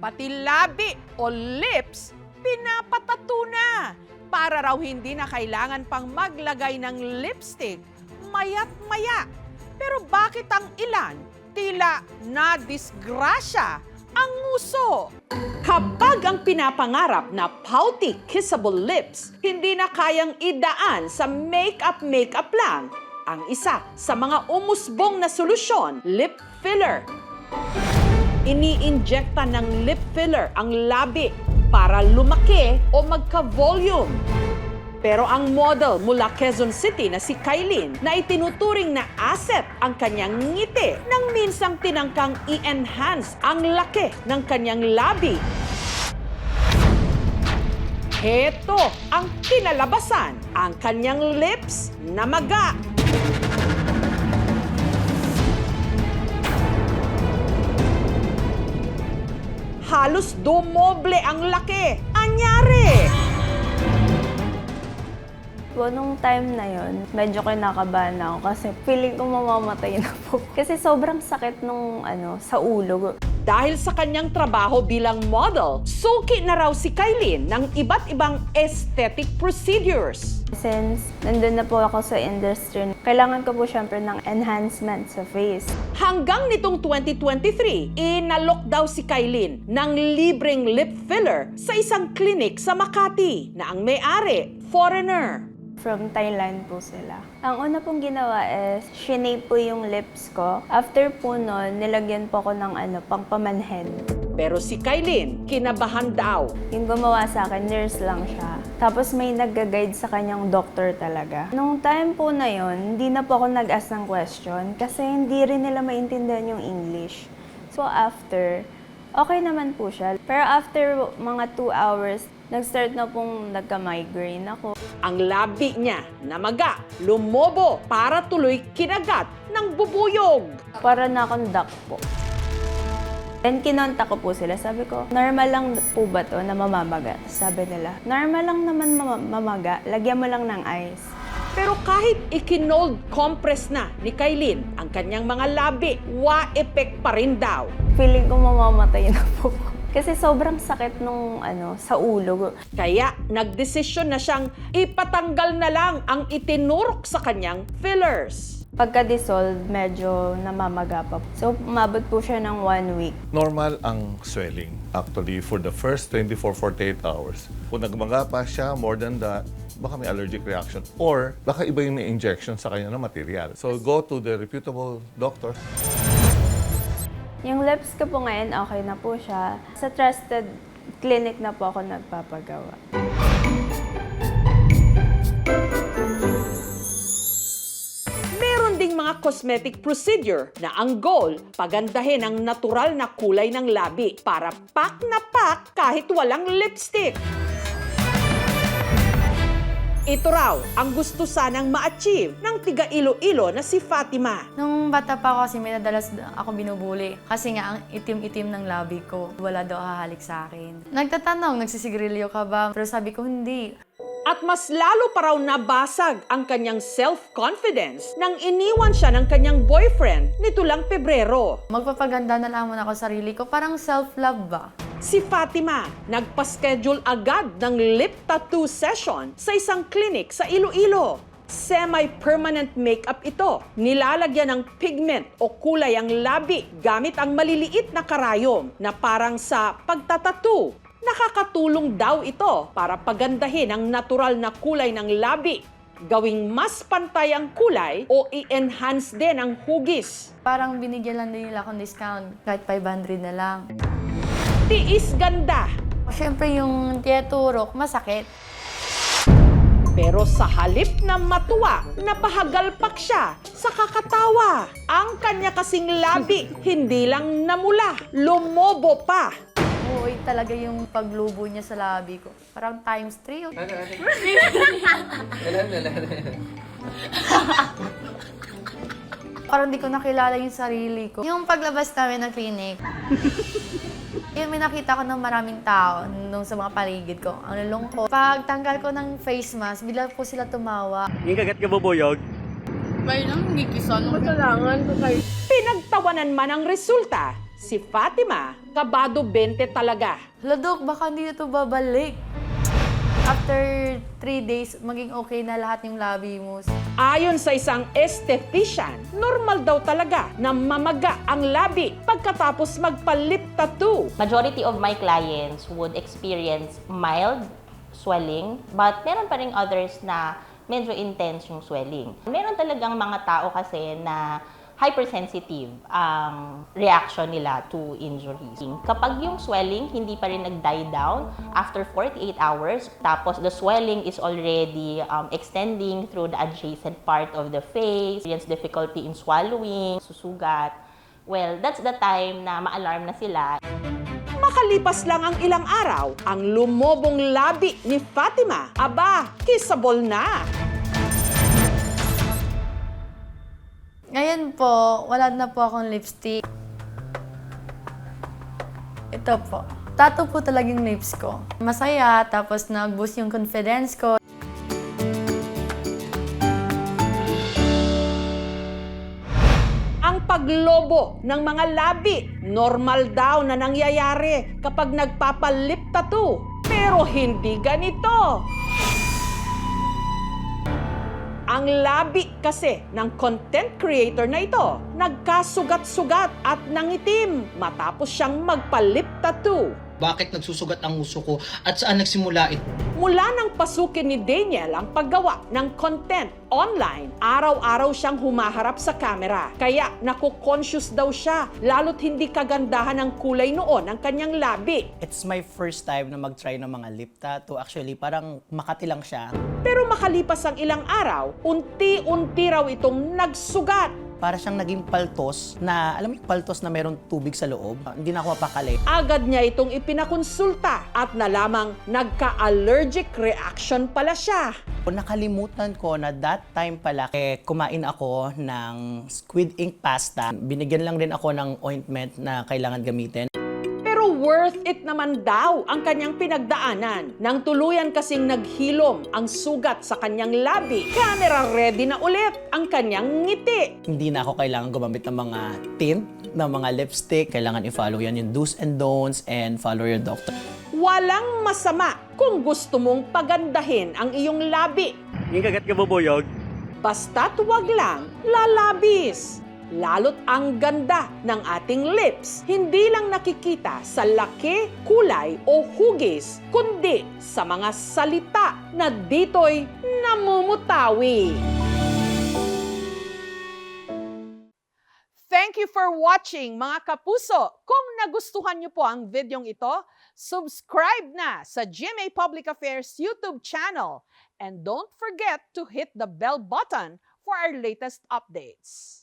pati labi o lips, pinapatato na para raw hindi na kailangan pang maglagay ng lipstick maya't maya. Pero bakit ang ilan tila na-disgrasya ang nguso? Kapag ang pinapangarap na pouty kissable lips hindi na kayang idaan sa makeup lang, ang isa sa mga umusbong na solusyon, lip filler. Ini-injecta ng lip filler ang labi para lumaki o magka-volume. Pero ang model mula Quezon City na si Kailin na itinuturing na asset ang kanyang ngiti nang minsang tinangkang i-enhance ang laki ng kanyang labi. Heto ang kinalabasan, ang kanyang lips na maga. Halos dumoble ang laki. Anyari! Nung time na yon, medyo kinakabahan ako kasi feeling ko mamamatay na po. Kasi sobrang sakit nung sa ulo. Dahil sa kanyang trabaho bilang model, suki na raw si Kailin ng iba't ibang aesthetic procedures. Since nandun na po ako sa industry, kailangan ko po syempre ng enhancement sa face. Hanggang nitong 2023, inalok daw si Kailin ng libreng lip filler sa isang clinic sa Makati na ang may-ari, foreigner. From Thailand po sila. Ang una pong ginawa is, shinape po yung lips ko. After po nun, nilagyan po ako ng pangpamanhen. Pero si Kailin, kinabahan daw. Yung gumawa sa akin, nurse lang siya. Tapos may nag-guide sa kanyang doctor talaga. Nung time po na yon, hindi na po ako nag-ask ng question kasi hindi rin nila maintindihan yung English. So after, okay naman po siya. Pero after mga 2 hours, nag-start na pong nagka-migraine ako. Ang labi niya na maga, lumobo para tuloy kinagat ng bubuyog. Para na-conduct po. Then kinontak ko po sila. Sabi ko, normal lang po ba to na mamamaga? Sabi nila, normal lang naman mamaga. Lagyan mo lang ng ice. Pero kahit ikinold compress na ni Kailin ang kanyang mga labi, wa-effect pa rin daw. Feeling ko mamamatay na po. Kasi sobrang sakit nung sa ulo. Kaya nagdesisyon na siyang ipatanggal na lang ang itinurok sa kanyang fillers. Pagka-dissolve, medyo namamaga pa. So, umabot po siya ng 1 week. Normal ang swelling actually for the first 24-48 hours. Kung nagmaga pa siya more than that, baka may allergic reaction or baka iba yung injection sa kanya na material. So, go to the reputable doctor. Yung lips ko po ngayon, okay na po siya. Sa trusted clinic na po ako nagpapagawa. Meron ding mga cosmetic procedure na ang goal, pagandahin ang natural na kulay ng labi para pak na pak kahit walang lipstick. Ito raw ang gusto sanang ma-achieve ng tiga Iloilo na si Fatima. Nung bata pa ako kasi may nadalas ako binubuli. Kasi nga ang itim-itim ng labi ko. Wala daw hahalik sa akin. Nagtatanong, nagsisigarilyo ka ba? Pero sabi ko hindi. At mas lalo pa raw nabasag ang kanyang self-confidence nang iniwan siya ng kanyang boyfriend nito lang Pebrero. Magpapaganda na lamang ako sa sarili ko. Parang self-love ba? Si Fatima, nagpa-schedule agad ng lip tattoo session sa isang clinic sa Iloilo. Semi-permanent makeup ito. Nilalagyan ng pigment o kulay ang labi gamit ang maliliit na karayom na parang sa pagtatattoo. Nakakatulong daw ito para pagandahin ang natural na kulay ng labi, gawing mas pantay ang kulay o i-enhance din ang hugis. Parang binigyan lang din nila akong discount. Kahit 500 na lang. Tiis ganda. Siyempre yung tieturok, masakit. Pero sa halip na matuwa, napahagalpak siya sa kakatawa. Ang kanya kasing labi, hindi lang namula, lumobo pa. Uy, talaga yung paglubo niya sa labi ko. Parang times 3. Parang di ko nakilala yung sarili ko. Yung paglabas namin ng clinic, yung may nakita ko ng maraming tao nung sa mga paligid ko. Ang lulungkot. Pag tanggal ko ng face mask, bigla po sila tumawa. Yung kagat ka bubuyog? May lang, gigisan. Matalangan ko kayo. Pinagtawanan man ang resulta, Si Fatima, kabado 20 talaga. Hala, Dok, baka hindi na ito babalik. After 3 days, maging okay na lahat yung labi mo. Ayon sa isang esthetician, normal daw talaga na mamaga ang labi pagkatapos magpa-lip tattoo. Majority of my clients would experience mild swelling, but meron pa rin others na medyo intense yung swelling. Meron talagang mga tao kasi na hypersensitive ang reaction nila to injuries. Kapag yung swelling hindi pa rin nag-die down after 48 hours, tapos the swelling is already extending through the adjacent part of the face, experience difficulty in swallowing, susugat, well, that's the time na ma-alarm na sila. Makalipas lang ang ilang araw, ang lumobong labi ni Fatima, aba, kissable na. Ngayon po, wala na po akong lipstick. Ito po. Tattoo po talagang lips ko. Masaya, tapos nag-boost yung confidence ko. Ang paglobo ng mga labi, normal daw na nangyayari kapag nagpapalip tattoo. Pero hindi ganito. Ang labi kasi ng content creator na ito, nagkasugat-sugat at nangitim matapos siyang magpa-lip tattoo. Bakit nagsusugat ang uso ko at saan nagsimula ito? Mula nang pasukin ni Daniel ang paggawa ng content online, araw-araw siyang humaharap sa camera. Kaya naku-conscious daw siya, lalo't hindi kagandahan ng kulay noon ang kanyang labi. It's my first time na mag-try ng mga lip tattoo. Actually, parang Makati lang siya. Pero makalipas ang ilang araw, unti-unti raw itong nagsugat. Para siyang naging paltos na, alam mo yung paltos na merong tubig sa loob? Hindi na ako mapakali. Agad niya itong ipinakonsulta at nalamang nagka-allergic reaction pala siya. Nakalimutan ko na that time pala, kumain ako ng squid ink pasta. Binigyan lang rin ako ng ointment na kailangan gamitin. Pero worth it naman daw ang kanyang pinagdaanan. Nang tuluyan kasing naghilom ang sugat sa kanyang labi, camera ready na ulit ang kanyang ngiti. Hindi na ako kailangan gumamit ng mga tint, ng mga lipstick. Kailangan i-follow yan yung do's and don'ts and follow your doctor. Walang masama kung gusto mong pagandahin ang iyong labi. Yung kagat ka bubuyog? Basta't wag lang lalabis. Lalo't ang ganda ng ating lips, hindi lang nakikita sa laki, kulay o hugis, kundi sa mga salita na dito'y namumutawi. Thank you for watching, mga kapuso. Kung nagustuhan niyo po ang videong ito, subscribe na sa GMA Public Affairs YouTube channel. And don't forget to hit the bell button for our latest updates.